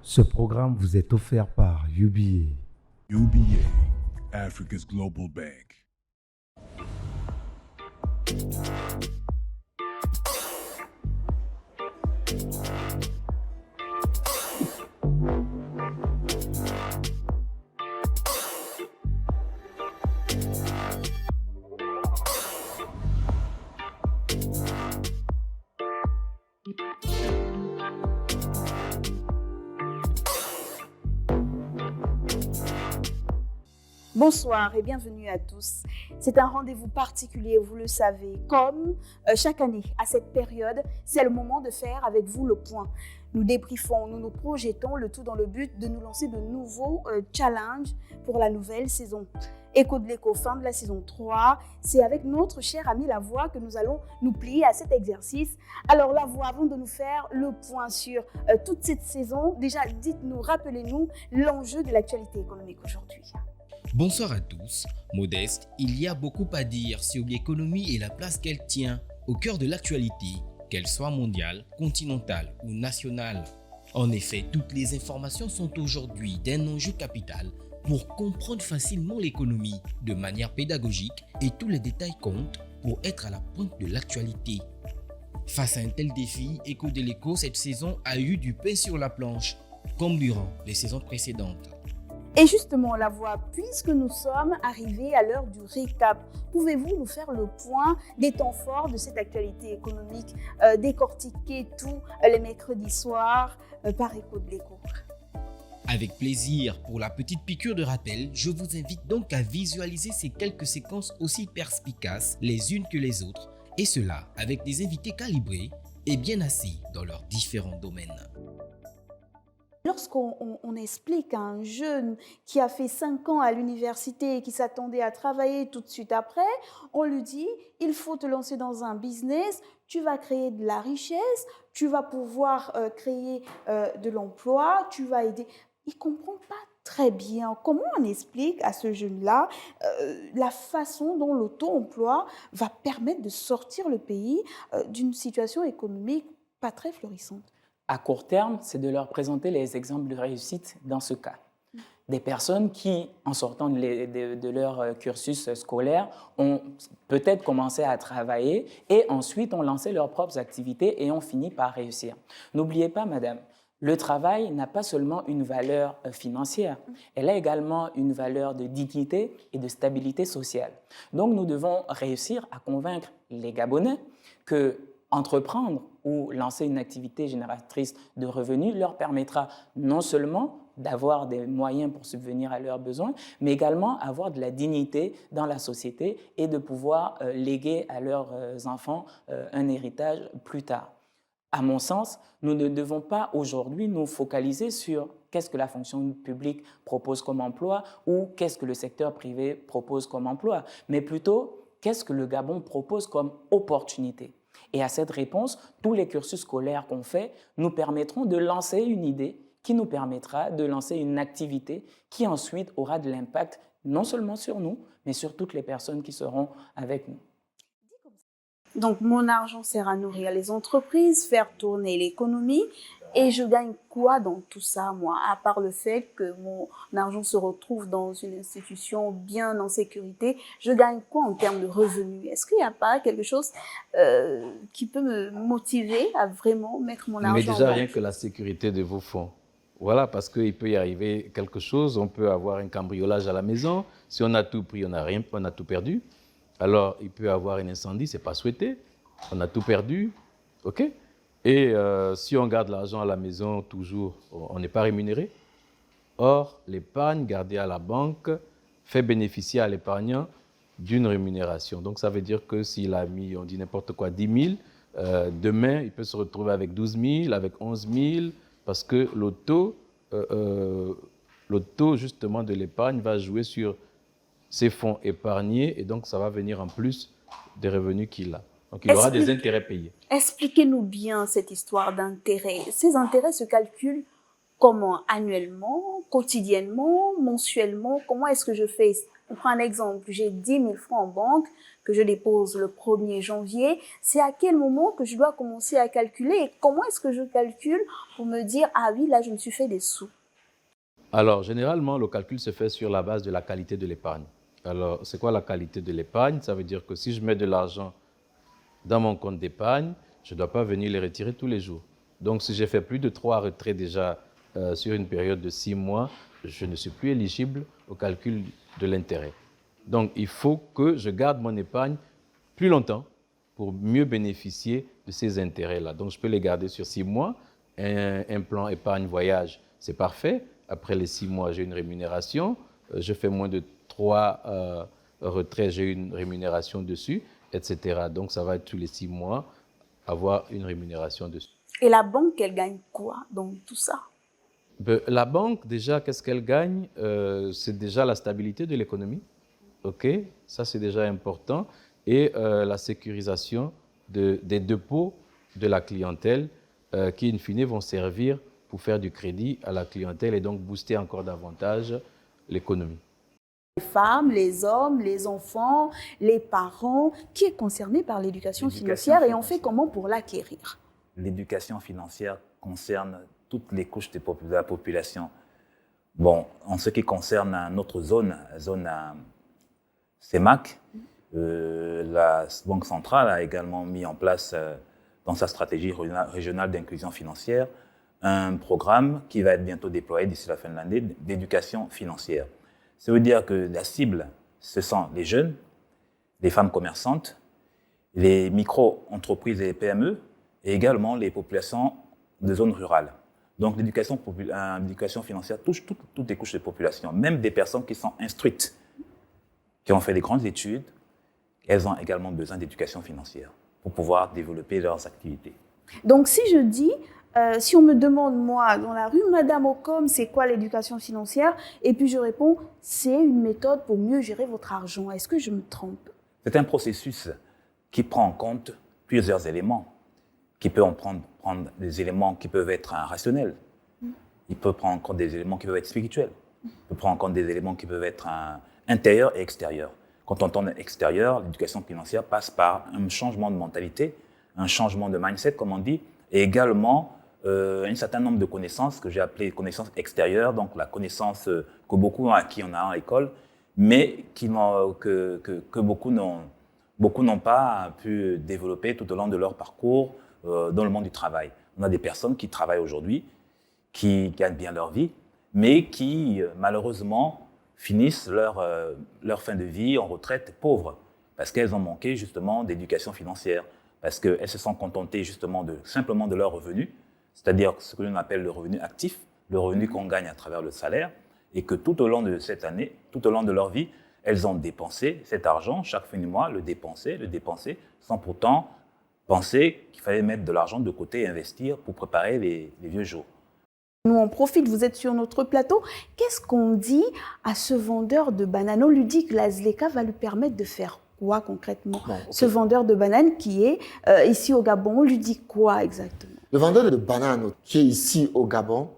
Ce programme vous est offert par UBA. UBA, Africa's Global Bank. Bonsoir et bienvenue à tous. C'est un rendez-vous particulier, vous le savez. Comme chaque année, à cette période, c'est le moment de faire avec vous le point. Nous débriefons, nous nous projetons, le tout dans le but de nous lancer de nouveaux challenges pour la nouvelle saison. Écho de l'écho, fin de la saison 3, c'est avec notre cher ami La Voix que nous allons nous plier à cet exercice. Alors La Voix, avant de nous faire le point sur toute cette saison, déjà dites-nous, rappelez-nous l'enjeu de l'actualité économique aujourd'hui. Bonsoir à tous. Modeste, il y a beaucoup à dire sur l'économie et la place qu'elle tient au cœur de l'actualité, qu'elle soit mondiale, continentale ou nationale. En effet, toutes les informations sont aujourd'hui d'un enjeu capital pour comprendre facilement l'économie de manière pédagogique et tous les détails comptent pour être à la pointe de l'actualité. Face à un tel défi, Écho de l'écho, cette saison a eu du pain sur la planche, comme durant les saisons précédentes. Et justement, La Voix, puisque nous sommes arrivés à l'heure du récap, pouvez-vous nous faire le point des temps forts de cette actualité économique, décortiquer tous les mercredis soirs par Écho de l'écho? Avec plaisir, pour la petite piqûre de rappel, je vous invite donc à visualiser ces quelques séquences aussi perspicaces les unes que les autres, et cela avec des invités calibrés et bien assis dans leurs différents domaines. Lorsqu'on explique à un jeune qui a fait 5 ans à l'université et qui s'attendait à travailler tout de suite après, on lui dit « il faut te lancer dans un business, tu vas créer de la richesse, tu vas pouvoir créer de l'emploi, tu vas aider ». Il ne comprend pas très bien comment on explique à ce jeune-là la façon dont l'auto-emploi va permettre de sortir le pays d'une situation économique pas très florissante. À court terme, c'est de leur présenter les exemples de réussite dans ce cas. Des personnes qui, en sortant de leur cursus scolaire, ont peut-être commencé à travailler et ensuite ont lancé leurs propres activités et ont fini par réussir. N'oubliez pas, madame, le travail n'a pas seulement une valeur financière, elle a également une valeur de dignité et de stabilité sociale. Donc nous devons réussir à convaincre les Gabonais que entreprendre ou lancer une activité génératrice de revenus leur permettra non seulement d'avoir des moyens pour subvenir à leurs besoins, mais également avoir de la dignité dans la société et de pouvoir léguer à leurs enfants un héritage plus tard. À mon sens, nous ne devons pas aujourd'hui nous focaliser sur qu'est-ce que la fonction publique propose comme emploi ou qu'est-ce que le secteur privé propose comme emploi, mais plutôt qu'est-ce que le Gabon propose comme opportunité. Et à cette réponse, tous les cursus scolaires qu'on fait nous permettront de lancer une idée qui nous permettra de lancer une activité qui ensuite aura de l'impact non seulement sur nous, mais sur toutes les personnes qui seront avec nous. Donc, mon argent sert à nourrir les entreprises, faire tourner l'économie. Et je gagne quoi dans tout ça, moi, à part le fait que mon argent se retrouve dans une institution bien en sécurité, je gagne quoi en termes de revenus? Est-ce qu'il n'y a pas quelque chose qui peut me motiver à vraiment mettre mon argent en Mais déjà, banque? rien que la sécurité de vos fonds. Voilà, parce qu'il peut y arriver quelque chose, on peut avoir un cambriolage à la maison, si on a tout pris, on n'a rien, on a tout perdu. Alors, il peut y avoir un incendie, ce n'est pas souhaité, on a tout perdu, ok? Et si on garde l'argent à la maison, toujours, on n'est pas rémunéré. Or, l'épargne gardée à la banque fait bénéficier à l'épargnant d'une rémunération. Donc, ça veut dire que s'il a mis, on dit n'importe quoi, 10 000, demain, il peut se retrouver avec 12 000, avec 11 000, parce que le taux justement de l'épargne va jouer sur ses fonds épargnés et donc ça va venir en plus des revenus qu'il a. Donc il aura des intérêts payés. Expliquez-nous bien cette histoire d'intérêt. Ces intérêts se calculent Comment? Annuellement, quotidiennement, mensuellement? Comment est-ce que je fais? On prend un exemple, j'ai 10 000 francs en banque que je dépose le 1er janvier. C'est à quel moment que je dois commencer à calculer et comment est-ce que je calcule pour me dire « Ah oui, là, je me suis fait des sous ». Alors, généralement, le calcul se fait sur la base de la qualité de l'épargne. Alors, c'est quoi la qualité de l'épargne? Ça veut dire que si je mets de l'argent dans mon compte d'épargne, je ne dois pas venir les retirer tous les jours. Donc, si j'ai fait plus de 3 retraits déjà sur une période de 6 mois, je ne suis plus éligible au calcul de l'intérêt. Donc, il faut que je garde mon épargne plus longtemps pour mieux bénéficier de ces intérêts-là. Donc, je peux les garder sur 6 mois. Un plan épargne-voyage, c'est parfait. Après les 6 mois, j'ai une rémunération. Je fais moins de 3 retraits, j'ai une rémunération dessus, etc. Donc, ça va être tous les 6 mois, avoir une rémunération dessus. Et la banque, elle gagne quoi dans tout ça? La banque, déjà, qu'est-ce qu'elle gagne? C'est déjà la stabilité de l'économie. OK? Ça, c'est déjà important. Et la sécurisation des dépôts de la clientèle qui, in fine, vont servir pour faire du crédit à la clientèle et donc booster encore davantage l'économie. Les femmes, les hommes, les enfants, les parents, qui est concerné par l'éducation financière et on fait comment pour l'acquérir? L'éducation financière concerne toutes les couches de la population. Bon, en ce qui concerne notre zone CEMAC, la Banque centrale a également mis en place dans sa stratégie régionale d'inclusion financière un programme qui va être bientôt déployé d'ici la fin de l'année d'éducation financière. Ça veut dire que la cible, ce sont les jeunes, les femmes commerçantes, les micro-entreprises et les PME, et également les populations de zones rurales. Donc l'éducation financière touche toutes les couches de population, même des personnes qui sont instruites, qui ont fait des grandes études, elles ont également besoin d'éducation financière pour pouvoir développer leurs activités. Donc si je dis, si on me demande moi dans la rue, Madame Ocom, c'est quoi l'éducation financière? Et puis je réponds, c'est une méthode pour mieux gérer votre argent. Est-ce que je me trompe? C'est un processus qui prend en compte plusieurs éléments, qui peut en prendre des éléments qui peuvent être rationnels. Il peut prendre en compte des éléments qui peuvent être spirituels. Il peut prendre en compte des éléments qui peuvent être intérieurs et extérieurs. Quand on entend extérieur, l'éducation financière passe par un changement de mentalité, un changement de mindset, comme on dit, et également un certain nombre de connaissances que j'ai appelées connaissances extérieures, donc la connaissance que beaucoup ont acquis à l'école, mais que beaucoup n'ont pas pu développer tout au long de leur parcours dans le monde du travail. On a des personnes qui travaillent aujourd'hui, qui gagnent bien leur vie, mais qui malheureusement finissent leur fin de vie en retraite pauvres, parce qu'elles ont manqué justement d'éducation financière, parce qu'elles se sont contentées justement simplement de leurs revenus, c'est-à-dire ce que l'on appelle le revenu actif, le revenu qu'on gagne à travers le salaire, et que tout au long de cette année, tout au long de leur vie, elles ont dépensé cet argent, chaque fin du mois, le dépenser, sans pourtant penser qu'il fallait mettre de l'argent de côté et investir pour préparer les vieux jours. Nous, on profite, vous êtes sur notre plateau. Qu'est-ce qu'on dit à ce vendeur de bananes? On lui dit que la ZLECA va lui permettre de faire quoi concrètement? Bon, okay. Ce vendeur de bananes qui est ici au Gabon, on lui dit quoi exactement? Le vendeur de bananes qui est ici au Gabon,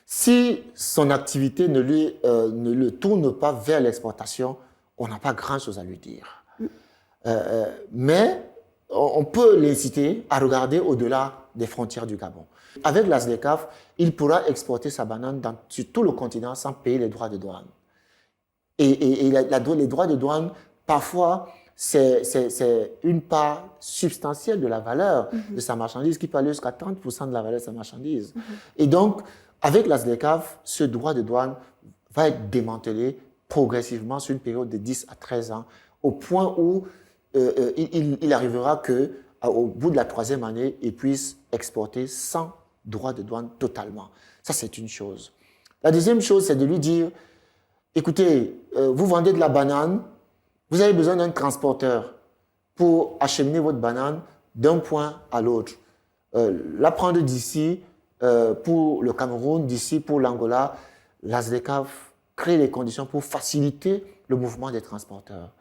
si son activité ne le tourne pas vers l'exportation, on n'a pas grand-chose à lui dire. Mais on peut l'inciter à regarder au-delà des frontières du Gabon. Avec la ZLECAf, il pourra exporter sa banane sur tout le continent sans payer les droits de douane. Et les droits de douane, parfois, c'est une part substantielle de la valeur de sa marchandise qui peut aller jusqu'à 30% de la valeur de sa marchandise. Et donc, avec la ZLECAf, ce droit de douane va être démantelé progressivement sur une période de 10 à 13 ans, au point où il arrivera qu'au bout de la 3e année, il puisse exporter sans droit de douane totalement. Ça, c'est une chose. La deuxième chose, c'est de lui dire, écoutez, vous vendez de la banane, vous avez besoin d'un transporteur pour acheminer votre banane d'un point à l'autre. La prendre d'ici pour le Cameroun, d'ici pour l'Angola, la ZLECAf crée les conditions pour faciliter le mouvement des transporteurs.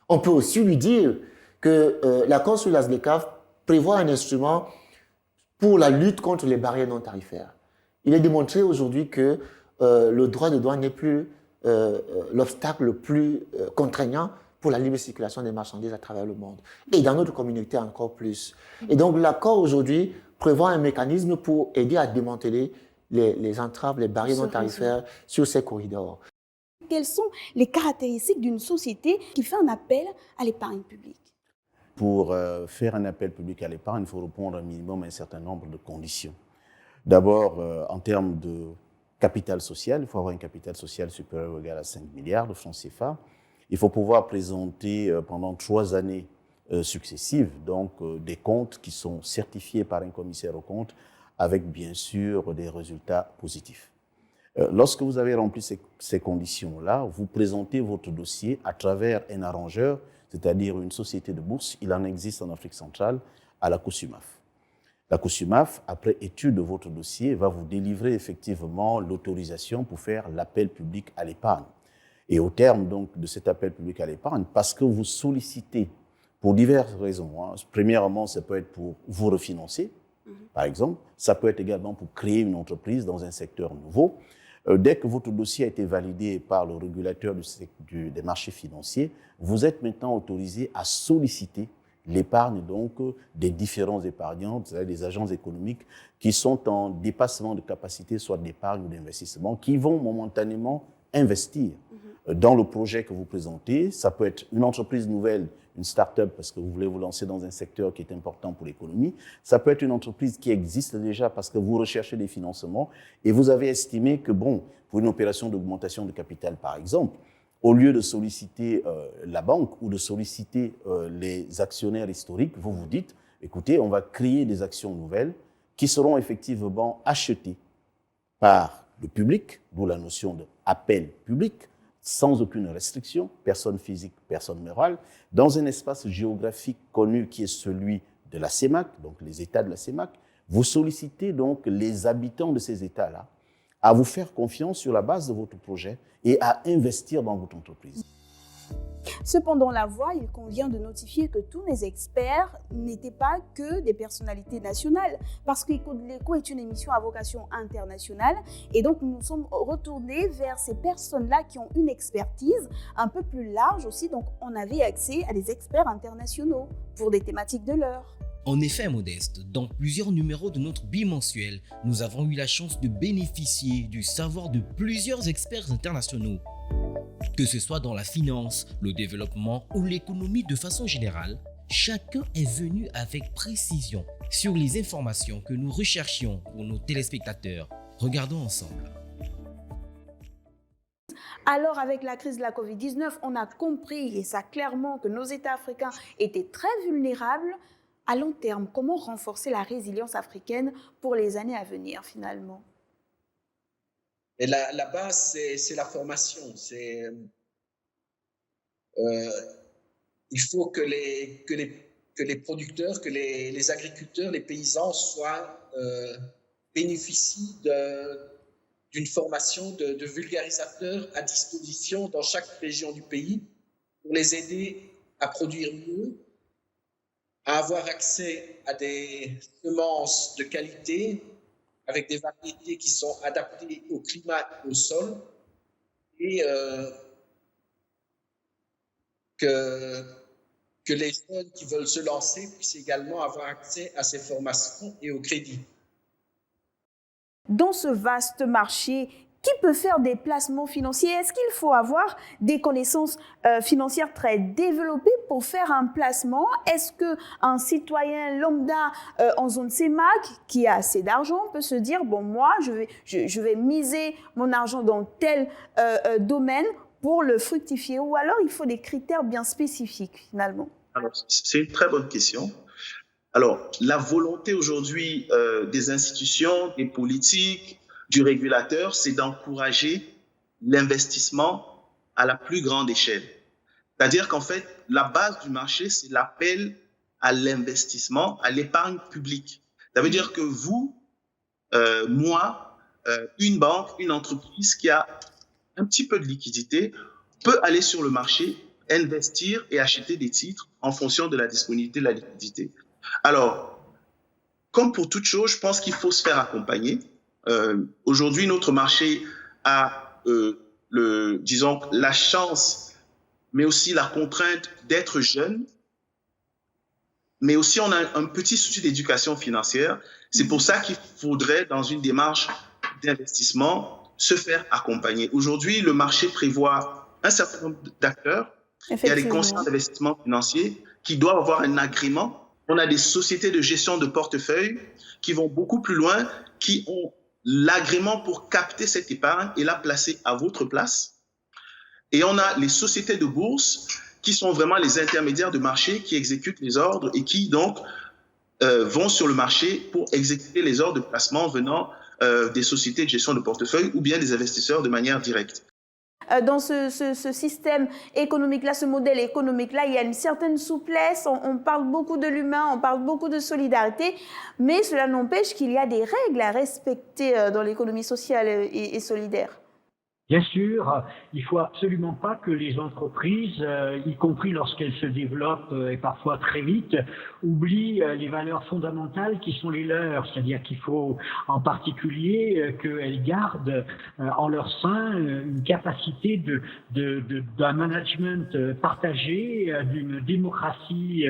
On peut aussi lui dire que l'accord sur la ZLECAf prévoit un instrument pour la lutte contre les barrières non tarifaires. Il est démontré aujourd'hui que le droit de douane n'est plus l'obstacle le plus contraignant pour la libre circulation des marchandises à travers le monde. Et dans notre communauté encore plus. Et donc l'accord aujourd'hui prévoit un mécanisme pour aider à démanteler les entraves, les barrières non tarifaires sur ces corridors. Quelles sont les caractéristiques d'une société qui fait un appel à l'épargne publique? Pour faire un appel public à l'épargne, il faut répondre un minimum à un certain nombre de conditions. D'abord, en termes de capital social, il faut avoir un capital social supérieur ou égal à 5 milliards de francs CFA. Il faut pouvoir présenter pendant 3 années successives donc, des comptes qui sont certifiés par un commissaire aux comptes avec bien sûr des résultats positifs. Lorsque vous avez rempli ces conditions-là, vous présentez votre dossier à travers un arrangeur, c'est-à-dire une société de bourse. Il en existe en Afrique centrale, à la COSUMAF. La COSUMAF, après étude de votre dossier, va vous délivrer effectivement l'autorisation pour faire l'appel public à l'épargne. Et au terme donc, de cet appel public à l'épargne, parce que vous sollicitez pour diverses raisons, premièrement, ça peut être pour vous refinancer, par exemple, ça peut être également pour créer une entreprise dans un secteur nouveau. Dès que votre dossier a été validé par le régulateur des marchés financiers, vous êtes maintenant autorisé à solliciter l'épargne donc des différents épargnants, c'est-à-dire des agents économiques qui sont en dépassement de capacité, soit d'épargne ou d'investissement, qui vont momentanément investir dans le projet que vous présentez. Ça peut être une entreprise nouvelle, une start-up parce que vous voulez vous lancer dans un secteur qui est important pour l'économie. Ça peut être une entreprise qui existe déjà parce que vous recherchez des financements et vous avez estimé que, bon, pour une opération d'augmentation de capital, par exemple, au lieu de solliciter la banque ou de solliciter les actionnaires historiques, vous vous dites, écoutez, on va créer des actions nouvelles qui seront effectivement achetées par le public, d'où la notion d'appel public, sans aucune restriction, personne physique, personne morale, dans un espace géographique connu qui est celui de la CEMAC, donc les États de la CEMAC. Vous sollicitez donc les habitants de ces États-là à vous faire confiance sur la base de votre projet et à investir dans votre entreprise. Cependant, la voie, il convient de notifier que tous les experts n'étaient pas que des personnalités nationales, parce que Écho de l'Écho est une émission à vocation internationale, et donc nous nous sommes retournés vers ces personnes-là qui ont une expertise un peu plus large aussi, donc on avait accès à des experts internationaux pour des thématiques de l'heure. En effet, Modeste, dans plusieurs numéros de notre bimensuel, nous avons eu la chance de bénéficier du savoir de plusieurs experts internationaux. Que ce soit dans la finance, le développement ou l'économie de façon générale, chacun est venu avec précision sur les informations que nous recherchions pour nos téléspectateurs. Regardons ensemble. Alors, avec la crise de la Covid-19, on a compris, et ça clairement, que nos États africains étaient très vulnérables. À long terme, comment renforcer la résilience africaine pour les années à venir, finalement? Et la base, c'est la formation. Il faut que les producteurs, que les agriculteurs, les paysans bénéficient d'une formation de vulgarisateurs à disposition dans chaque région du pays pour les aider à produire mieux, à avoir accès à des semences de qualité avec des variétés qui sont adaptées au climat et au sol, et que les jeunes qui veulent se lancer puissent également avoir accès à ces formations et au crédit. Dans ce vaste marché, qui peut faire des placements financiers? Est-ce qu'il faut avoir des connaissances financières très développées pour faire un placement? Est-ce qu'un citoyen lambda en zone CEMAC qui a assez d'argent peut se dire, bon, moi, je vais miser mon argent dans tel domaine pour le fructifier? Ou alors, il faut des critères bien spécifiques, finalement? Alors, c'est une très bonne question. Alors, la volonté aujourd'hui des institutions, des politiques, du régulateur, c'est d'encourager l'investissement à la plus grande échelle. C'est-à-dire qu'en fait, la base du marché, c'est l'appel à l'investissement, à l'épargne publique. Ça veut dire que vous, moi, une banque, une entreprise qui a un petit peu de liquidité peut aller sur le marché, investir et acheter des titres en fonction de la disponibilité de la liquidité. Alors, comme pour toute chose, je pense qu'il faut se faire accompagner. Aujourd'hui, notre marché a, disons, la chance, mais aussi la contrainte d'être jeune. Mais aussi, on a un petit souci d'éducation financière. C'est pour ça qu'il faudrait, dans une démarche d'investissement, se faire accompagner. Aujourd'hui, le marché prévoit un certain nombre d'acteurs. Il y a les conseillers d'investissement financier qui doivent avoir un agrément. On a des sociétés de gestion de portefeuille qui vont beaucoup plus loin, qui ont l'agrément pour capter cette épargne et la placer à votre place. Et on a les sociétés de bourse qui sont vraiment les intermédiaires de marché qui exécutent les ordres et qui donc vont sur le marché pour exécuter les ordres de placement venant des sociétés de gestion de portefeuille ou bien des investisseurs de manière directe. Dans ce système économique-là, ce modèle économique-là, il y a une certaine souplesse, on parle beaucoup de l'humain, on parle beaucoup de solidarité, mais cela n'empêche qu'il y a des règles à respecter dans l'économie sociale et solidaire. Bien sûr, il ne faut absolument pas que les entreprises, y compris lorsqu'elles se développent et parfois très vite, oublient les valeurs fondamentales qui sont les leurs. C'est-à-dire qu'il faut en particulier qu'elles gardent en leur sein une capacité d'un management partagé, d'une démocratie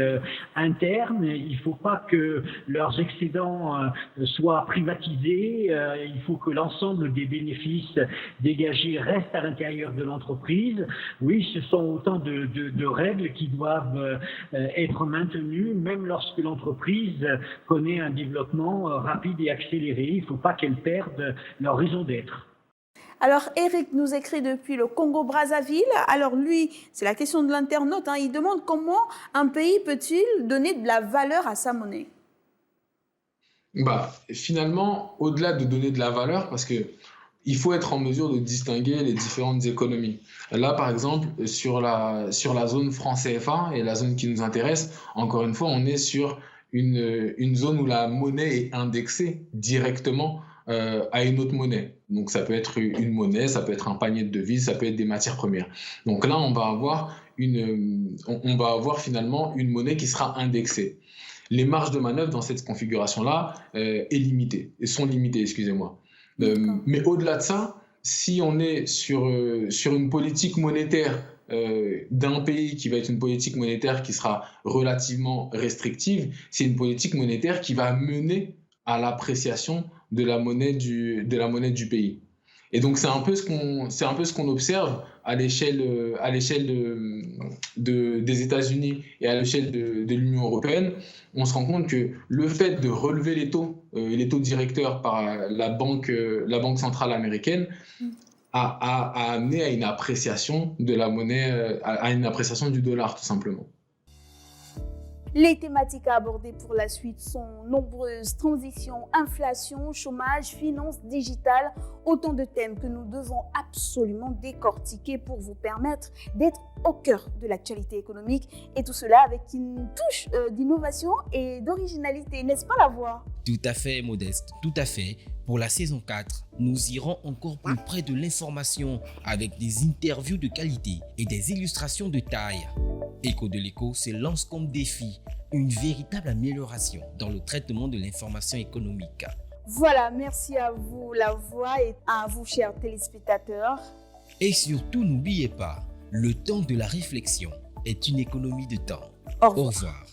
interne. Il ne faut pas que leurs excédents soient privatisés. Il faut que l'ensemble des bénéfices dégagés reste à l'intérieur de l'entreprise. Oui, ce sont autant de règles qui doivent être maintenues, même lorsque l'entreprise connaît un développement rapide et accéléré. Il ne faut pas qu'elles perdent leur raison d'être. Alors, Eric nous écrit depuis le Congo-Brazzaville. Alors, lui, c'est la question de l'internaute. Il demande comment un pays peut-il donner de la valeur à sa monnaie? Finalement, au-delà de donner de la valeur, parce que il faut être en mesure de distinguer les différentes économies. Là, par exemple, sur la zone franc CFA et la zone qui nous intéresse, encore une fois, on est sur une zone où la monnaie est indexée directement à une autre monnaie. Donc, ça peut être une monnaie, ça peut être un panier de devises, ça peut être des matières premières. Donc là, on va avoir finalement une monnaie qui sera indexée. Les marges de manœuvre dans cette configuration-là sont limitées, excusez-moi. Mais au-delà de ça, si on est sur une politique monétaire d'un pays qui va être une politique monétaire qui sera relativement restrictive, c'est une politique monétaire qui va mener à l'appréciation de la monnaie du pays. Et donc c'est un peu ce qu'on observe à l'échelle des États-Unis et à l'échelle de l'Union européenne. On se rend compte que le fait de relever les taux directeurs par la banque centrale américaine a amené à une appréciation de la monnaie, à une appréciation du dollar tout simplement. Les thématiques à aborder pour la suite sont nombreuses: transition, inflation, chômage, finances digitales, autant de thèmes que nous devons absolument décortiquer pour vous permettre d'être au cœur de l'actualité économique, et tout cela avec une touche d'innovation et d'originalité, n'est-ce pas la voix? Tout à fait, Modeste, tout à fait. Pour la saison 4, nous irons encore plus près de l'information avec des interviews de qualité et des illustrations de taille. Écho de l'écho se lance comme défi une véritable amélioration dans le traitement de l'information économique. Voilà, merci à vous la voix et à vous chers téléspectateurs. Et surtout, n'oubliez pas, le temps de la réflexion est une économie de temps. Au revoir. Au revoir.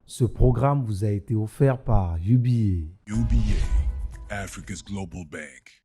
Ce programme vous a été offert par UBA. UBA, Africa's Global Bank.